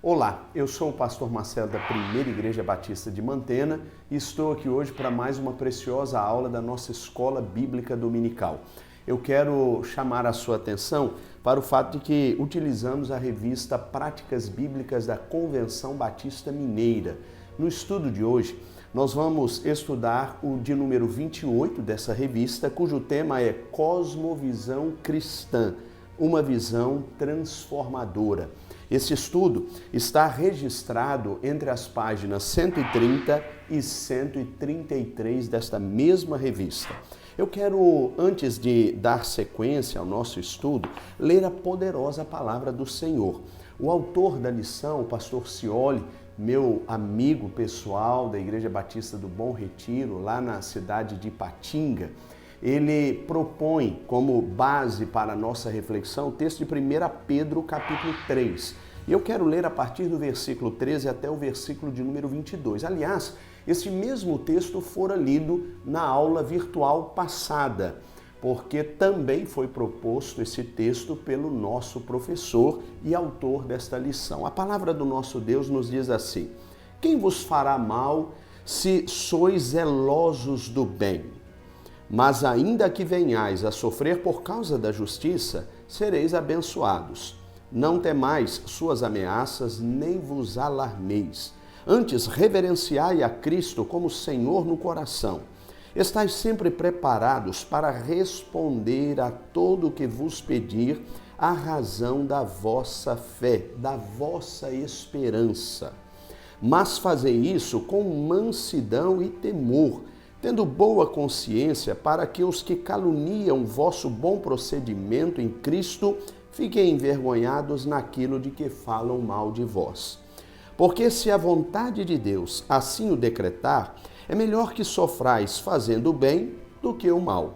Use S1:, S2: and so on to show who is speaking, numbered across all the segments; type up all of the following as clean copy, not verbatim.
S1: Olá, eu sou o pastor Marcelo da Primeira Igreja Batista de Mantena e estou aqui hoje para mais uma preciosa aula da nossa Escola Bíblica Dominical. Eu quero chamar a sua atenção para o fato de que utilizamos a revista Práticas Bíblicas da Convenção Batista Mineira. No estudo de hoje, nós vamos estudar o de número 28 dessa revista, cujo tema é Cosmovisão Cristã, uma visão transformadora. Esse estudo está registrado entre as páginas 130 e 133 desta mesma revista. Eu quero, antes de dar sequência ao nosso estudo, ler a poderosa palavra do Senhor. O autor da lição, o pastor Cioli, meu amigo pessoal da Igreja Batista do Bom Retiro, lá na cidade de Ipatinga, ele propõe como base para a nossa reflexão o texto de 1 Pedro, capítulo 3. E eu quero ler a partir do versículo 13 até o versículo de número 22. Aliás, esse mesmo texto fora lido na aula virtual passada, porque também foi proposto esse texto pelo nosso professor e autor desta lição. A palavra do nosso Deus nos diz assim: quem vos fará mal se sois zelosos do bem? Mas ainda que venhais a sofrer por causa da justiça, sereis abençoados. Não temais suas ameaças, nem vos alarmeis. Antes, reverenciai a Cristo como Senhor no coração. Estais sempre preparados para responder a todo o que vos pedir, a razão da vossa fé, da vossa esperança. Mas fazei isso com mansidão e temor, tendo boa consciência, para que os que caluniam vosso bom procedimento em Cristo fiquem envergonhados naquilo de que falam mal de vós. Porque se a vontade de Deus assim o decretar, é melhor que sofrais fazendo o bem do que o mal.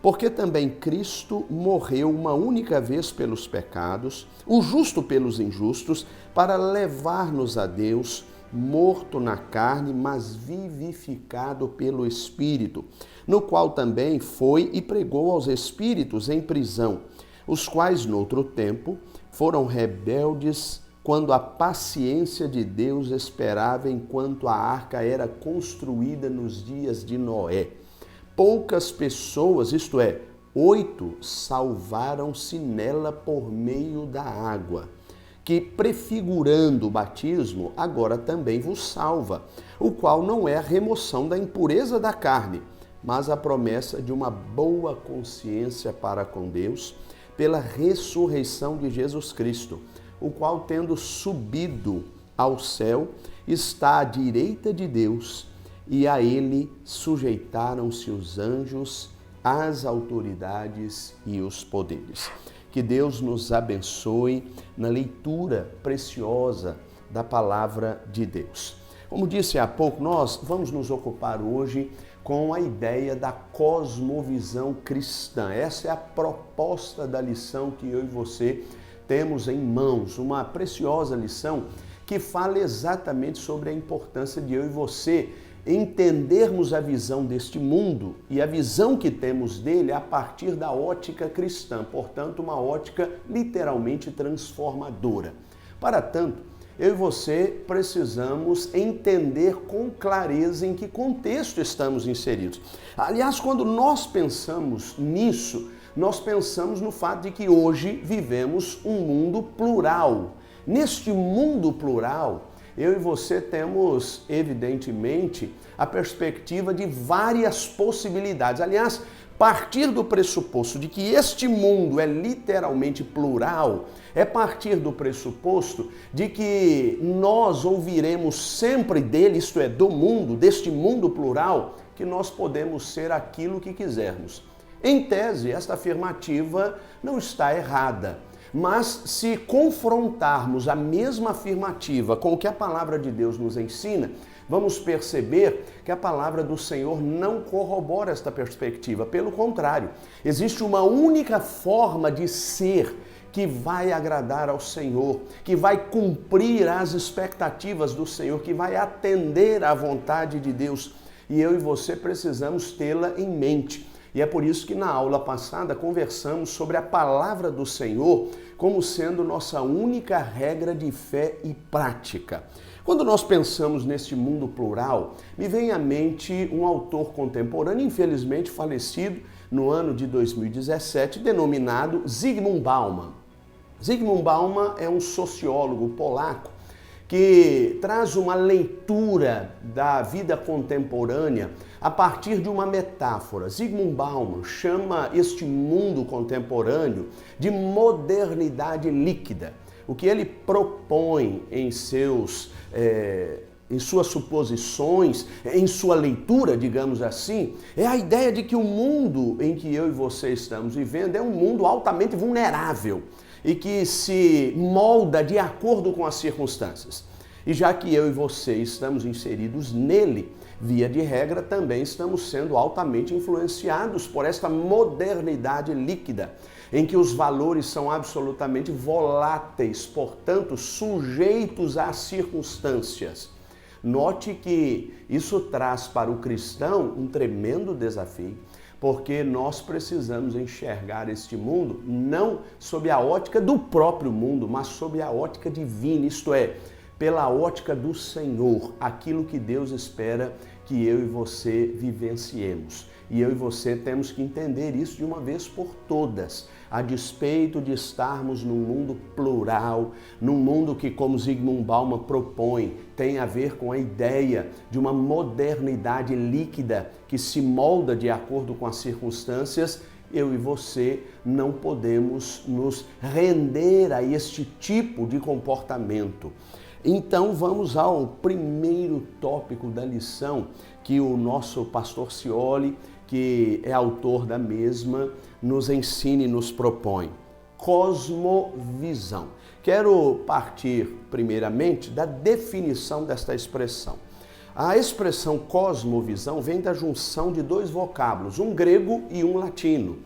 S1: Porque também Cristo morreu uma única vez pelos pecados, o justo pelos injustos, para levar-nos a Deus, morto na carne, mas vivificado pelo Espírito, no qual também foi e pregou aos espíritos em prisão, os quais, noutro tempo, foram rebeldes quando a paciência de Deus esperava enquanto a arca era construída nos dias de Noé. Poucas pessoas, isto é, 8, salvaram-se nela por meio da água, que, prefigurando o batismo, agora também vos salva, o qual não é a remoção da impureza da carne, mas a promessa de uma boa consciência para com Deus, pela ressurreição de Jesus Cristo, o qual, tendo subido ao céu, está à direita de Deus, e a ele sujeitaram-se os anjos, as autoridades e os poderes. Que Deus nos abençoe na leitura preciosa da palavra de Deus. Como disse há pouco, nós vamos nos ocupar hoje com a ideia da cosmovisão cristã. Essa é a proposta da lição que eu e você temos em mãos, uma preciosa lição que fala exatamente sobre a importância de eu e você entendermos a visão deste mundo e a visão que temos dele a partir da ótica cristã, portanto, uma ótica literalmente transformadora. Para tanto, eu e você precisamos entender com clareza em que contexto estamos inseridos. Aliás, quando nós pensamos nisso, nós pensamos no fato de que hoje vivemos um mundo plural. Neste mundo plural, eu e você temos, evidentemente, a perspectiva de várias possibilidades. Aliás, partir do pressuposto de que este mundo é literalmente plural, é partir do pressuposto de que nós ouviremos sempre dele, isto é, do mundo, deste mundo plural, que nós podemos ser aquilo que quisermos. Em tese, esta afirmativa não está errada. Mas se confrontarmos a mesma afirmativa com o que a palavra de Deus nos ensina, vamos perceber que a palavra do Senhor não corrobora esta perspectiva. Pelo contrário, existe uma única forma de ser que vai agradar ao Senhor, que vai cumprir as expectativas do Senhor, que vai atender à vontade de Deus. E eu e você precisamos tê-la em mente. E é por isso que na aula passada conversamos sobre a palavra do Senhor como sendo nossa única regra de fé e prática. Quando nós pensamos neste mundo plural, me vem à mente um autor contemporâneo, infelizmente falecido no ano de 2017, denominado Zygmunt Bauman. Zygmunt Bauman é um sociólogo polaco que traz uma leitura da vida contemporânea a partir de uma metáfora. Zygmunt Bauman chama este mundo contemporâneo de modernidade líquida. O que ele propõe em suas suposições, em sua leitura, digamos assim, é a ideia de que o mundo em que eu e você estamos vivendo é um mundo altamente vulnerável e que se molda de acordo com as circunstâncias. E já que eu e você estamos inseridos nele, via de regra, também estamos sendo altamente influenciados por esta modernidade líquida, em que os valores são absolutamente voláteis, portanto, sujeitos às circunstâncias. Note que isso traz para o cristão um tremendo desafio, porque nós precisamos enxergar este mundo não sob a ótica do próprio mundo, mas sob a ótica divina, isto é, pela ótica do Senhor, aquilo que Deus espera que eu e você vivenciemos. E eu e você temos que entender isso de uma vez por todas, a despeito de estarmos num mundo plural, num mundo que, como Zygmunt Bauman propõe, tem a ver com a ideia de uma modernidade líquida que se molda de acordo com as circunstâncias. Eu e você não podemos nos render a este tipo de comportamento. Então vamos ao primeiro tópico da lição que o nosso pastor Cioli, que é autor da mesma, nos ensina e nos propõe. Cosmovisão. Quero partir primeiramente da definição desta expressão. A expressão cosmovisão vem da junção de dois vocábulos, um grego e um latino.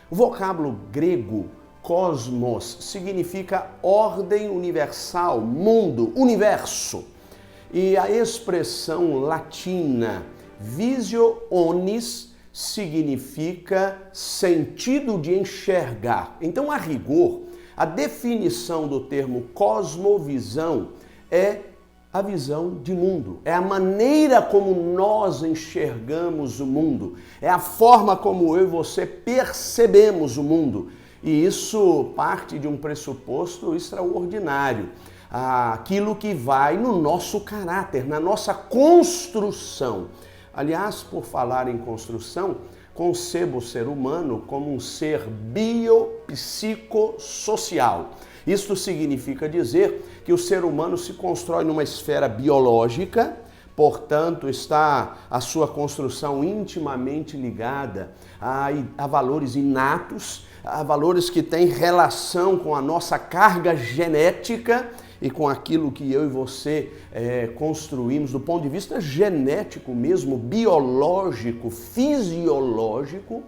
S1: O vocábulo grego cosmos significa ordem universal, mundo, universo. E a expressão latina visio omnis significa sentido de enxergar. Então, a rigor, a definição do termo cosmovisão é a visão de mundo, é a maneira como nós enxergamos o mundo, é a forma como eu e você percebemos o mundo. E isso parte de um pressuposto extraordinário, aquilo que vai no nosso caráter, na nossa construção. Aliás, por falar em construção, concebo o ser humano como um ser biopsicossocial. Isto significa dizer que o ser humano se constrói numa esfera biológica, portanto, está a sua construção intimamente ligada a valores inatos, a valores que têm relação com a nossa carga genética e com aquilo que eu e você construímos do ponto de vista genético mesmo, biológico, fisiológico,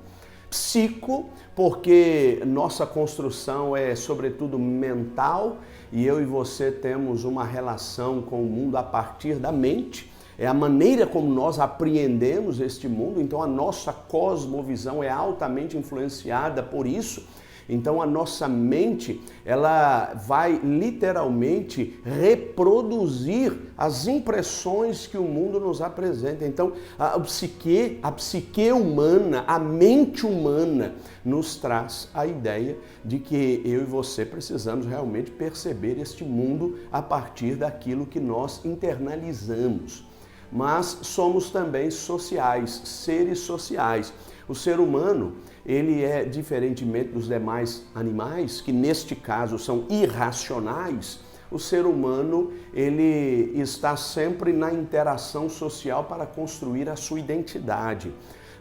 S1: psico, porque nossa construção é sobretudo mental e eu e você temos uma relação com o mundo a partir da mente. É a maneira como nós apreendemos este mundo, então a nossa cosmovisão é altamente influenciada por isso. Então a nossa mente, ela vai literalmente reproduzir as impressões que o mundo nos apresenta. Então a psique humana, a mente humana nos traz a ideia de que eu e você precisamos realmente perceber este mundo a partir daquilo que nós internalizamos. Mas somos também sociais, seres sociais. O ser humano, ele é, diferentemente dos demais animais, que neste caso são irracionais, o ser humano, ele está sempre na interação social para construir a sua identidade.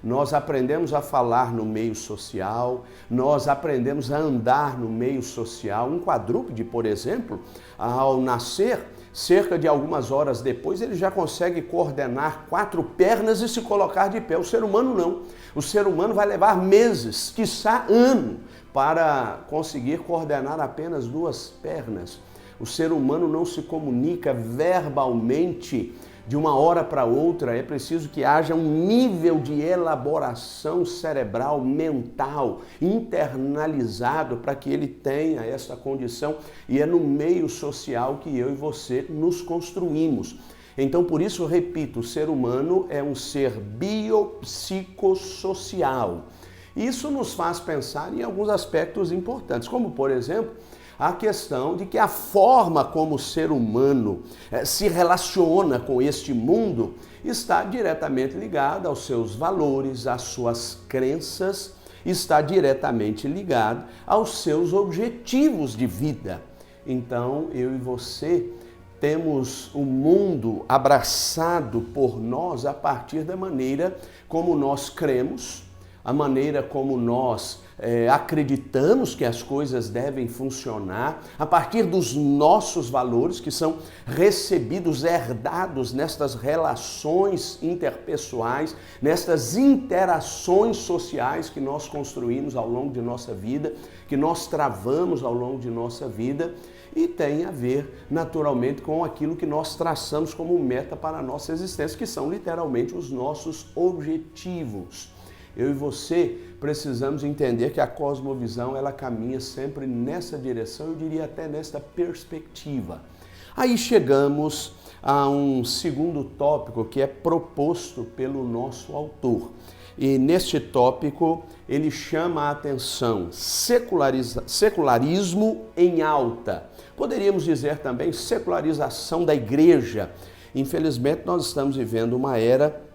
S1: Nós aprendemos a falar no meio social, nós aprendemos a andar no meio social. Um quadrúpede, por exemplo, ao nascer, cerca de algumas horas depois, ele já consegue coordenar 4 pernas e se colocar de pé. O ser humano não. O ser humano vai levar meses, quiçá ano, para conseguir coordenar apenas 2 pernas. O ser humano não se comunica verbalmente de uma hora para outra, é preciso que haja um nível de elaboração cerebral, mental, internalizado para que ele tenha essa condição. E é no meio social que eu e você nos construímos. Então, por isso, repito, o ser humano é um ser biopsicossocial. Isso nos faz pensar em alguns aspectos importantes, como, por exemplo, a questão de que a forma como o ser humano se relaciona com este mundo está diretamente ligada aos seus valores, às suas crenças, está diretamente ligado aos seus objetivos de vida. Então, eu e você temos o mundo abraçado por nós a partir da maneira como nós cremos, a maneira como nós acreditamos que as coisas devem funcionar, a partir dos nossos valores que são recebidos, herdados nestas relações interpessoais, nestas interações sociais que nós construímos ao longo de nossa vida, que nós travamos ao longo de nossa vida, e tem a ver, naturalmente, com aquilo que nós traçamos como meta para a nossa existência, que são literalmente os nossos objetivos. Eu e você precisamos entender que a cosmovisão, ela caminha sempre nessa direção, eu diria até nesta perspectiva. Aí chegamos a um segundo tópico que é proposto pelo nosso autor. E neste tópico ele chama a atenção, secularismo em alta. Poderíamos dizer também secularização da igreja. Infelizmente nós estamos vivendo uma era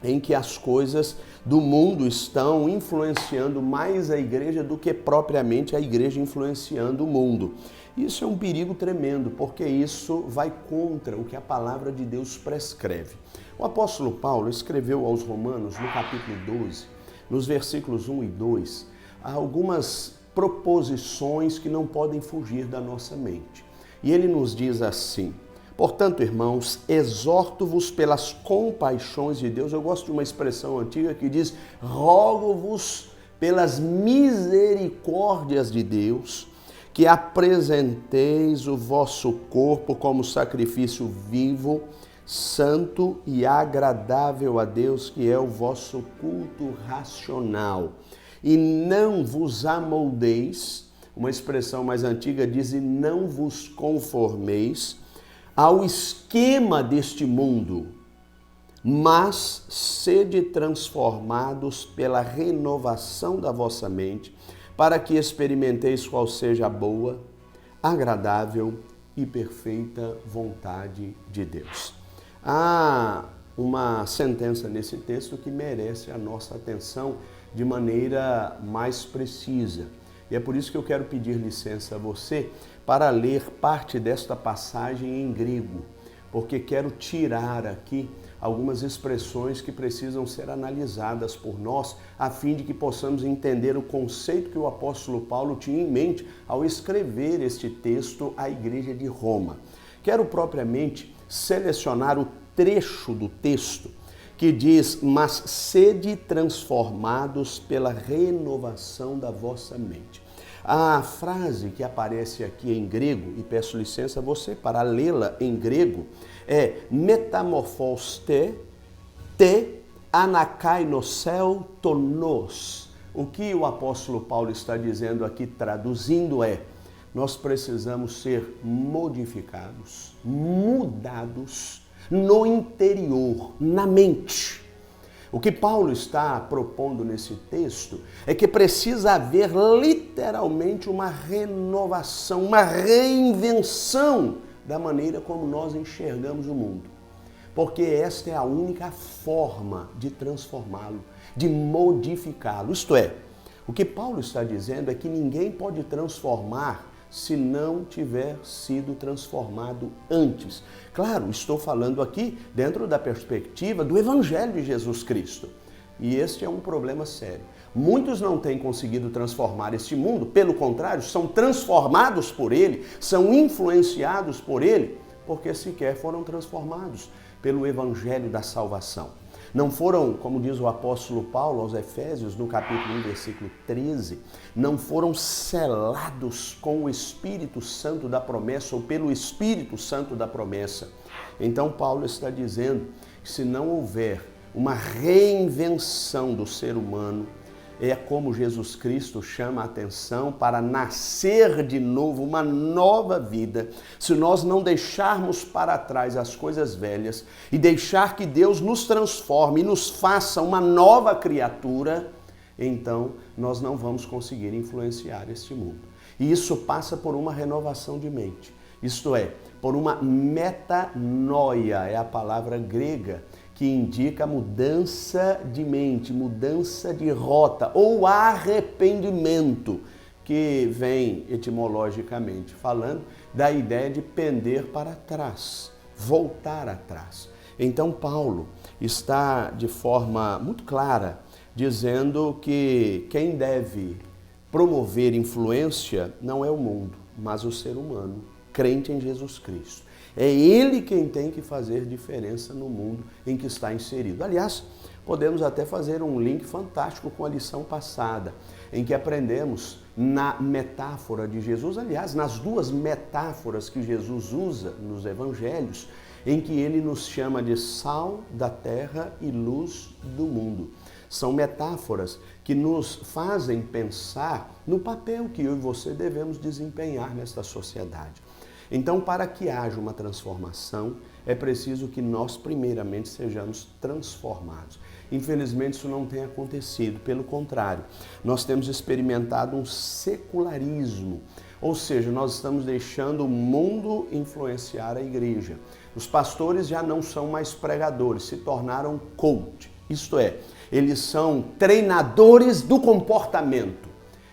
S1: em que as coisas do mundo estão influenciando mais a igreja do que propriamente a igreja influenciando o mundo. Isso é um perigo tremendo, porque isso vai contra o que a palavra de Deus prescreve. O apóstolo Paulo escreveu aos Romanos, no capítulo 12, nos versículos 1 e 2, algumas proposições que não podem fugir da nossa mente. E ele nos diz assim: portanto, irmãos, exorto-vos pelas compaixões de Deus. Eu gosto de uma expressão antiga que diz: rogo-vos pelas misericórdias de Deus, que apresenteis o vosso corpo como sacrifício vivo, santo e agradável a Deus, que é o vosso culto racional. E não vos amoldeis, uma expressão mais antiga diz: e não vos conformeis ao esquema deste mundo, mas sede transformados pela renovação da vossa mente, para que experimenteis qual seja a boa, agradável e perfeita vontade de Deus. Há uma sentença nesse texto que merece a nossa atenção de maneira mais precisa. E é por isso que eu quero pedir licença a você para ler parte desta passagem em grego, porque quero tirar aqui algumas expressões que precisam ser analisadas por nós, a fim de que possamos entender o conceito que o apóstolo Paulo tinha em mente ao escrever este texto à igreja de Roma. Quero propriamente selecionar o trecho do texto que diz: mas sede transformados pela renovação da vossa mente. A frase que aparece aqui em grego, e peço licença a você para lê-la em grego, é metamorphoste te anakainosel tonos. O que o apóstolo Paulo está dizendo aqui, traduzindo, é: nós precisamos ser modificados, mudados no interior, na mente. O que Paulo está propondo nesse texto é que precisa haver literalmente uma renovação, uma reinvenção da maneira como nós enxergamos o mundo. Porque esta é a única forma de transformá-lo, de modificá-lo. Isto é, o que Paulo está dizendo é que ninguém pode transformar se não tiver sido transformado antes. Claro, estou falando aqui dentro da perspectiva do Evangelho de Jesus Cristo. E este é um problema sério. Muitos não têm conseguido transformar este mundo, pelo contrário, são transformados por ele, são influenciados por ele, porque sequer foram transformados pelo Evangelho da salvação. Não foram, como diz o apóstolo Paulo aos Efésios, no capítulo 1, versículo 13, não foram selados com o Espírito Santo da promessa ou pelo Espírito Santo da promessa. Então Paulo está dizendo que se não houver uma reinvenção do ser humano, é como Jesus Cristo chama a atenção para nascer de novo, uma nova vida. Se nós não deixarmos para trás as coisas velhas e deixar que Deus nos transforme e nos faça uma nova criatura, então nós não vamos conseguir influenciar este mundo. E isso passa por uma renovação de mente, isto é, por uma metanoia, é a palavra grega, que indica mudança de mente, mudança de rota ou arrependimento, que vem etimologicamente falando da ideia de pender para trás, voltar atrás. Então Paulo está de forma muito clara dizendo que quem deve promover influência não é o mundo, mas o ser humano, crente em Jesus Cristo. É ele quem tem que fazer diferença no mundo em que está inserido. Aliás, podemos até fazer um link fantástico com a lição passada, em que aprendemos na metáfora de Jesus, aliás, nas duas metáforas que Jesus usa nos evangelhos, em que ele nos chama de sal da terra e luz do mundo. São metáforas que nos fazem pensar no papel que eu e você devemos desempenhar nesta sociedade. Então, para que haja uma transformação, é preciso que nós, primeiramente, sejamos transformados. Infelizmente, isso não tem acontecido. Pelo contrário, nós temos experimentado um secularismo, ou seja, nós estamos deixando o mundo influenciar a igreja. Os pastores já não são mais pregadores, se tornaram coach, isto é, eles são treinadores do comportamento.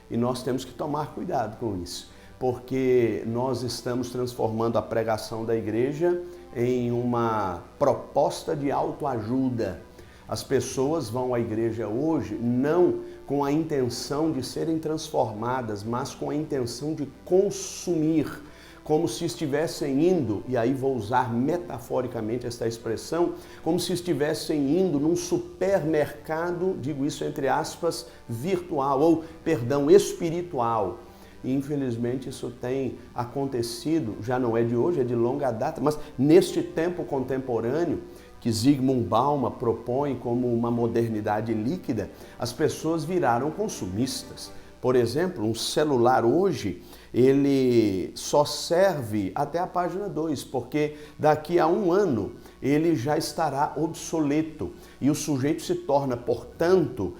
S1: E nós temos que tomar cuidado com isso, porque nós estamos transformando a pregação da igreja em uma proposta de autoajuda. As pessoas vão à igreja hoje não com a intenção de serem transformadas, mas com a intenção de consumir, como se estivessem indo, e aí vou usar metaforicamente esta expressão, como se estivessem indo num supermercado, digo isso entre aspas, virtual, ou, perdão, espiritual. E, infelizmente, isso tem acontecido, já não é de hoje, é de longa data, mas neste tempo contemporâneo, que Zygmunt Bauman propõe como uma modernidade líquida, as pessoas viraram consumistas. Por exemplo, um celular hoje, ele só serve até a página 2, porque daqui a um ano ele já estará obsoleto e o sujeito se torna, portanto,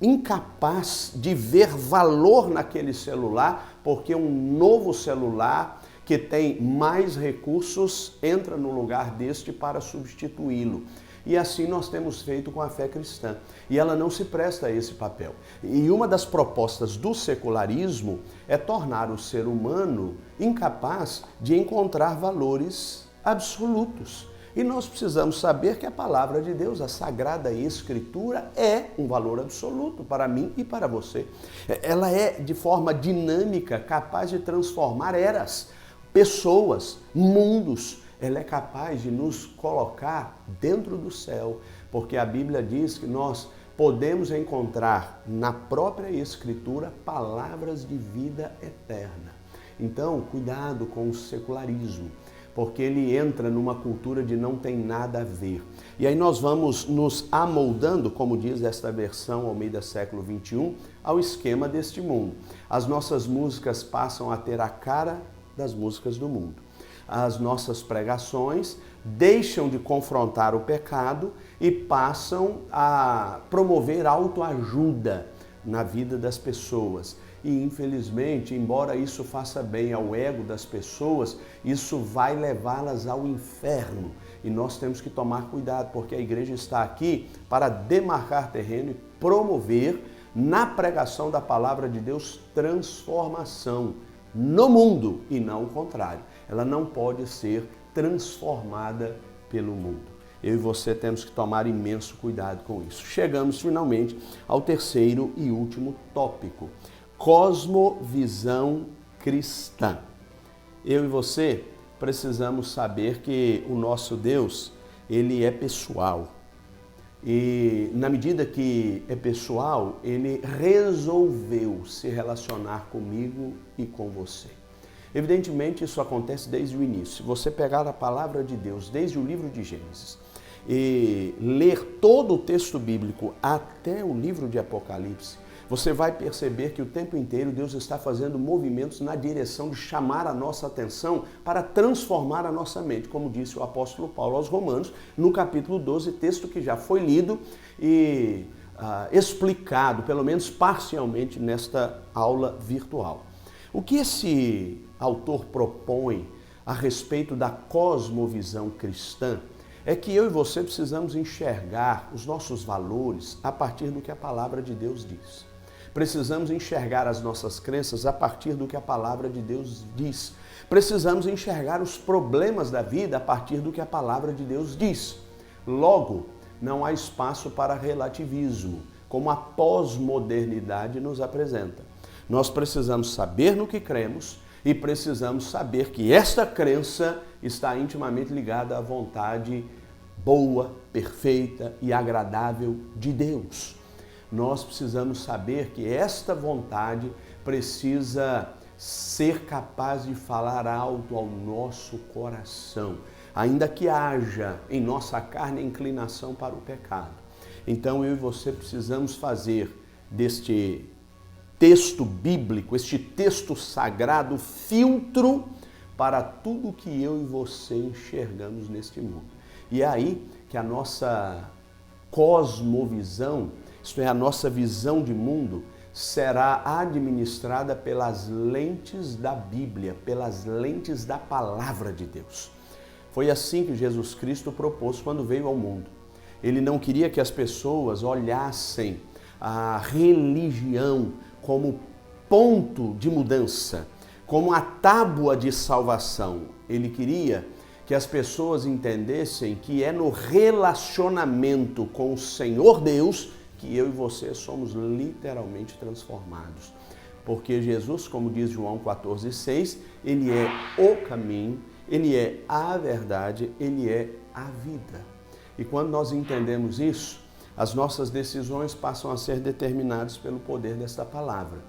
S1: incapaz de ver valor naquele celular, porque um novo celular que tem mais recursos entra no lugar deste para substituí-lo. E assim nós temos feito com a fé cristã. E ela não se presta a esse papel. E uma das propostas do secularismo é tornar o ser humano incapaz de encontrar valores absolutos. E nós precisamos saber que a palavra de Deus, a Sagrada Escritura, é um valor absoluto para mim e para você. Ela é, de forma dinâmica, capaz de transformar eras, pessoas, mundos. Ela é capaz de nos colocar dentro do céu, porque a Bíblia diz que nós podemos encontrar na própria Escritura palavras de vida eterna. Então, cuidado com o secularismo, porque ele entra numa cultura de não tem nada a ver. E aí nós vamos nos amoldando, como diz esta versão Almeida século XXI, ao esquema deste mundo. As nossas músicas passam a ter a cara das músicas do mundo. As nossas pregações deixam de confrontar o pecado e passam a promover autoajuda na vida das pessoas. E, infelizmente, embora isso faça bem ao ego das pessoas, isso vai levá-las ao inferno. E nós temos que tomar cuidado, porque a igreja está aqui para demarcar terreno e promover, na pregação da palavra de Deus, transformação no mundo e não o contrário. Ela não pode ser transformada pelo mundo. Eu e você temos que tomar imenso cuidado com isso. Chegamos finalmente ao terceiro e último tópico: cosmovisão cristã. Eu e você precisamos saber que o nosso Deus ele é pessoal. E na medida que é pessoal, ele resolveu se relacionar comigo e com você. Evidentemente, isso acontece desde o início. Se você pegar a palavra de Deus desde o livro de Gênesis e ler todo o texto bíblico até o livro de Apocalipse, você vai perceber que o tempo inteiro Deus está fazendo movimentos na direção de chamar a nossa atenção para transformar a nossa mente, como disse o apóstolo Paulo aos Romanos, no capítulo 12, texto que já foi lido e explicado, pelo menos parcialmente, nesta aula virtual. O que esse autor propõe a respeito da cosmovisão cristã é que eu e você precisamos enxergar os nossos valores a partir do que a palavra de Deus diz. Precisamos enxergar as nossas crenças a partir do que a palavra de Deus diz. Precisamos enxergar os problemas da vida a partir do que a palavra de Deus diz. Logo, não há espaço para relativismo, como a pós-modernidade nos apresenta. Nós precisamos saber no que cremos e precisamos saber que esta crença está intimamente ligada à vontade boa, perfeita e agradável de Deus. Nós precisamos saber que esta vontade precisa ser capaz de falar alto ao nosso coração, ainda que haja em nossa carne a inclinação para o pecado. Então eu e você precisamos fazer deste texto bíblico, este texto sagrado, filtro para tudo que eu e você enxergamos neste mundo. E é aí que a nossa cosmovisão, isto é, a nossa visão de mundo, será administrada pelas lentes da Bíblia, pelas lentes da palavra de Deus. Foi assim que Jesus Cristo propôs quando veio ao mundo. Ele não queria que as pessoas olhassem a religião como ponto de mudança, como a tábua de salvação. Ele queria que as pessoas entendessem que é no relacionamento com o Senhor Deus que eu e você somos literalmente transformados. Porque Jesus, como diz João 14,6, ele é o caminho, ele é a verdade, ele é a vida. E quando nós entendemos isso, as nossas decisões passam a ser determinadas pelo poder desta palavra.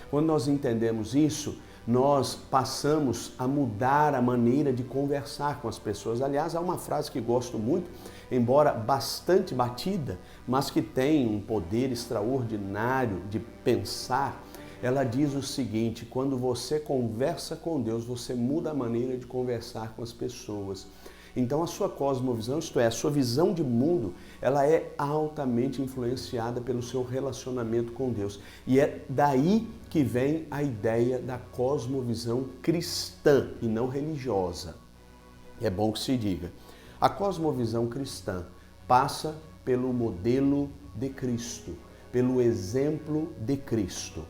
S1: Quando nós entendemos isso, nós passamos a mudar a maneira de conversar com as pessoas. Aliás, há uma frase que gosto muito, embora bastante batida, mas que tem um poder extraordinário de pensar. Ela diz o seguinte: quando você conversa com Deus, você muda a maneira de conversar com as pessoas. Então a sua cosmovisão, isto é, a sua visão de mundo, ela é altamente influenciada pelo seu relacionamento com Deus. E é daí que vem a ideia da cosmovisão cristã e não religiosa. É bom que se diga. A cosmovisão cristã passa pelo modelo de Cristo, pelo exemplo de Cristo.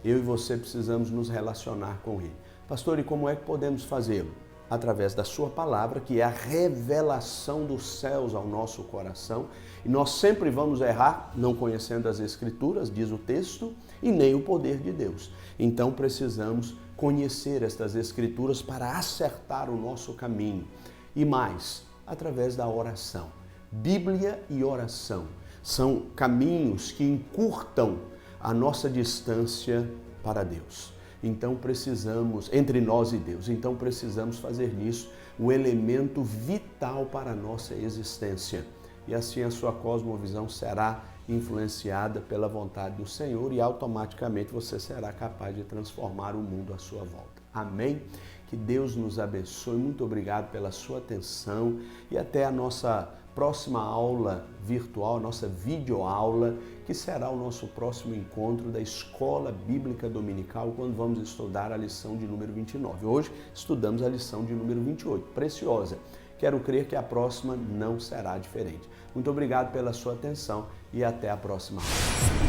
S1: Eu e você precisamos nos relacionar com Ele. Pastor, e como é que podemos fazê-lo? Através da sua palavra, que é a revelação dos céus ao nosso coração. E nós sempre vamos errar, não conhecendo as Escrituras, diz o texto, e nem o poder de Deus. Então precisamos conhecer estas Escrituras para acertar o nosso caminho. E mais, através da oração. Bíblia e oração são caminhos que encurtam a nossa distância para Deus. Então precisamos, entre nós e Deus, então precisamos fazer disso um elemento vital para a nossa existência. E assim a sua cosmovisão será influenciada pela vontade do Senhor e automaticamente você será capaz de transformar o mundo à sua volta. Amém? Que Deus nos abençoe. Muito obrigado pela sua atenção e até a nossa próxima aula virtual, nossa videoaula, que será o nosso próximo encontro da Escola Bíblica Dominical, quando vamos estudar a lição de número 29. Hoje estudamos a lição de número 28, preciosa. Quero crer que a próxima não será diferente. Muito obrigado pela sua atenção e até a próxima aula.